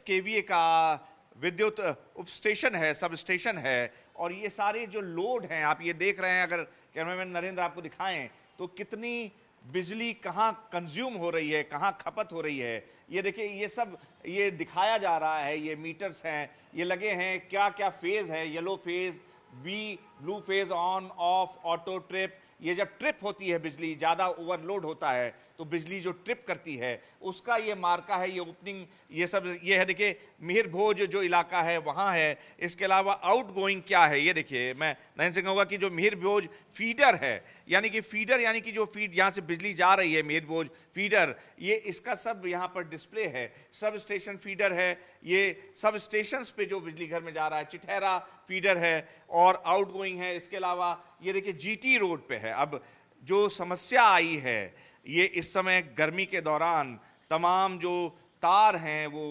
KVA का विद्युत उप स्टेशन है, सब स्टेशन है, और ये सारे जो लोड हैं आप ये देख रहे हैं, अगर कैमरामैन नरेंद्र आपको दिखाएं तो कितनी बिजली कहाँ कंज्यूम हो रही है, कहाँ खपत हो रही है। ये देखिए, ये सब ये दिखाया जा रहा है, ये मीटर्स हैं, ये लगे हैं, क्या क्या फेज है, येलो फेज, बी blue phase, on off, auto trip. ये जब ट्रिप होती है, बिजली ज़्यादा ओवरलोड होता है तो बिजली जो ट्रिप करती है उसका ये मार्का है, ये ओपनिंग, ये सब ये है। देखिए मिहिर भोज जो इलाका है वहाँ है। इसके अलावा आउट गोइंग क्या है, ये देखिए, मैं नरेंद्र सिंह कहूँगा कि जो मिहिर भोज फीडर है, यानी कि फीडर यानी कि जो फीड यहाँ से बिजली जा रही है, मिहिर भोज फीडर, ये इसका सब यहाँ पर डिस्प्ले है। सब स्टेशन फीडर है, ये सब स्टेशंस पे जो बिजली घर में जा रहा है। चिठहरा फीडर है और आउट गोइंग है। इसके अलावा ये देखिए जीटी रोड पे है। अब जो समस्या आई है, ये इस समय गर्मी के दौरान तमाम जो तार हैं वो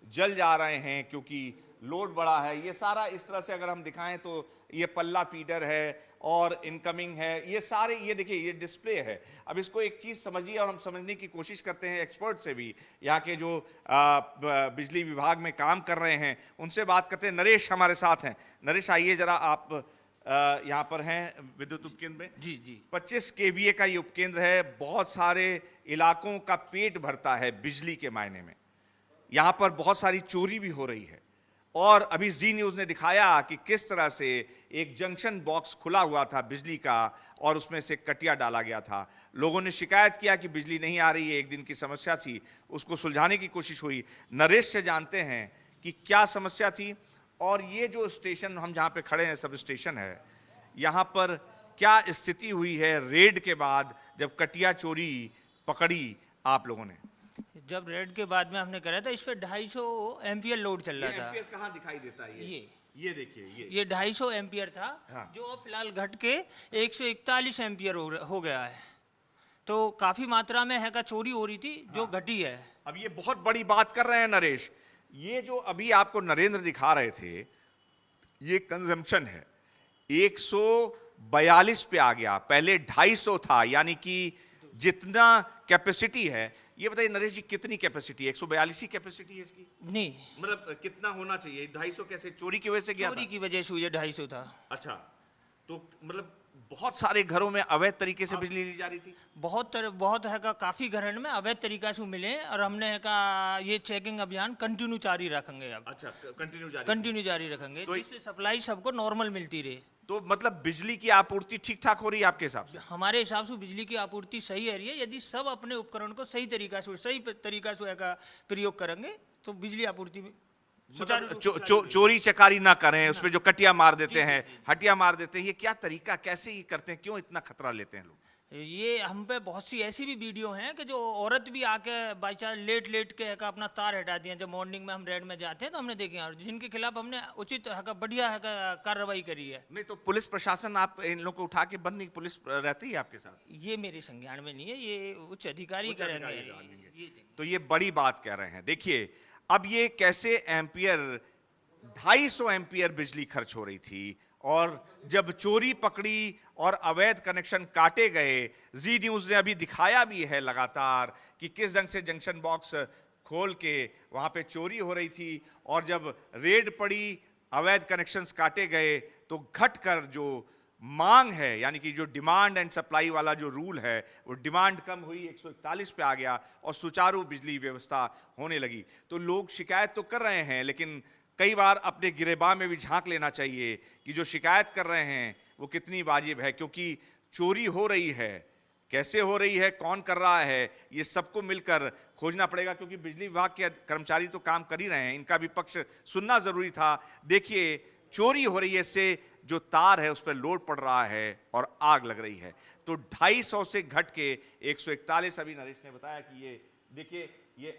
जल जा रहे हैं क्योंकि लोड बड़ा है। ये सारा इस तरह से अगर हम दिखाएं तो ये पल्ला फीडर है और इनकमिंग है, ये सारे, ये देखिए ये डिस्प्ले है। अब इसको एक चीज़ समझिए और हम समझने की कोशिश करते हैं एक्सपर्ट से भी, यहाँ के जो बिजली विभाग में काम कर रहे हैं उनसे बात करते हैं। नरेश हमारे साथ हैं। नरेश आइए जरा, आप यहाँ पर हैं विद्युत उपकेंद्र में। जी जी 25 केवीए का ये उपकेंद्र है। बहुत सारे इलाकों का पेट भरता है बिजली के मायने में। यहाँ पर बहुत सारी चोरी भी हो रही है और अभी जी न्यूज़ ने दिखाया कि किस तरह से एक जंक्शन बॉक्स खुला हुआ था बिजली का और उसमें से कटिया डाला गया था। लोगों ने शिकायत किया कि बिजली नहीं आ रही है, एक दिन की समस्या थी, उसको सुलझाने की कोशिश हुई। नरेश से जानते हैं कि क्या समस्या थी और ये जो स्टेशन हम जहाँ पे खड़े हैं, सब स्टेशन है, यहाँ पर क्या स्थिति हुई है रेड के बाद जब कटिया चोरी पकड़ी आप लोगों ने? जब रेड के बाद में हमने करा था, इस पे 250 एम्पियर लोड चल रहा था। एम्पियर कहाँ दिखाई देता है? ये देखिए, ये 250 एम्पियर था। हाँ। जो अब फिलहाल घट के 141 एम्पियर हो गया है। तो काफी मात्रा में है का चोरी हो रही थी, जो घटी है। अब ये बहुत बड़ी बात कर रहे हैं नरेश। ये जो अभी आपको नरेंद्र दिखा रहे थे, ये कंजम्पशन है 142 पे आ गया, पहले 250 था, यानी कि जितना कैपेसिटी है। ये बताइए नरेश जी, कितनी कैपेसिटी है? 142 ही कैपेसिटी है इसकी? नहीं, मतलब कितना होना चाहिए? 250 कैसे? चोरी की वजह से गया? चोरी की वजह से हुई है, 250 था। अच्छा, तो मतलब बहुत सारे घरों में अवैध तरीके से बिजली ली जा रही थी। बहुत है का काफी घर में अवैध तरीका से मिले और हमने है का ये चेकिंग अभियान कंटिन्यू जारी रखेंगे। अब अच्छा, कंटिन्यू जारी रखेंगे, तो जिससे सप्लाई सबको नॉर्मल मिलती रहे। तो मतलब बिजली की आपूर्ति ठीक ठाक हो रही है आपके हिसाब से? हमारे हिसाब से बिजली की आपूर्ति सही है रही है। यदि सब अपने उपकरण को सही तरीका से का प्रयोग करेंगे तो बिजली आपूर्ति में चोरी चकारी ना करें, उसमें जो कटिया मार देते हैं, हटिया मार देते हैं, ये क्या तरीका, कैसे ये करते हैं, क्यों इतना खतरा लेते हैं लोग? ये हम पे बहुत सी ऐसी भी वीडियो हैं कि जो औरत भी आके बाई चांस लेट के अपना तार हटा दिए। जब मॉर्निंग में हम रेड में जाते हैं तो हमने देखे हैं, जिनके खिलाफ हमने उचित बढ़िया कार्रवाई करी है। नहीं तो पुलिस प्रशासन, आप इन लोगों को उठा के बंद नहीं, पुलिस रहती है आपके साथ? ये मेरे संज्ञान में नहीं है, ये उच्च अधिकारी करेंगे। तो ये बड़ी बात कह रहे हैं। देखिए अब ये कैसे एम्पियर, 250 एम्पियर बिजली खर्च हो रही थी और जब चोरी पकड़ी और अवैध कनेक्शन काटे गए, जी न्यूज़ ने अभी दिखाया भी है लगातार कि किस ढंग से जंक्शन बॉक्स खोल के वहाँ पे चोरी हो रही थी और जब रेड पड़ी, अवैध कनेक्शंस काटे गए तो घट कर जो मांग है, यानी कि जो डिमांड एंड सप्लाई वाला जो रूल है, वो डिमांड कम हुई, 141 पे आ गया और सुचारू बिजली व्यवस्था होने लगी। तो लोग शिकायत तो कर रहे हैं, लेकिन कई बार अपने गिरेबान में भी झांक लेना चाहिए कि जो शिकायत कर रहे हैं वो कितनी वाजिब है, क्योंकि चोरी हो रही है, कैसे हो रही है, कौन कर रहा है, ये सबको मिलकर खोजना पड़ेगा। क्योंकि बिजली विभाग के कर्मचारी तो काम कर ही रहे हैं, इनका भी पक्ष सुनना जरूरी था। देखिए चोरी हो रही है, इससे जो तार है उस पर लोड पड़ रहा है और आग लग रही है। तो 250 से घट के 141, अभी नरेश ने बताया कि ये देखिए, ये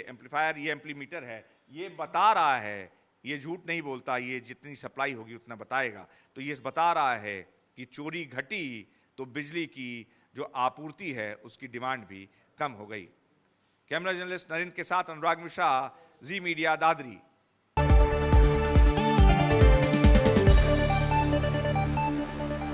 एम्पलीफायर, ये एम्पलीमीटर है, ये बता रहा है, ये झूठ नहीं बोलता, ये जितनी सप्लाई होगी उतना बताएगा। तो ये बता रहा है कि चोरी घटी तो बिजली की जो आपूर्ति है उसकी डिमांड भी कम हो गई। कैमरा जर्नलिस्ट नरेंद्र के साथ अनुराग मिश्रा, जी मीडिया, दादरी।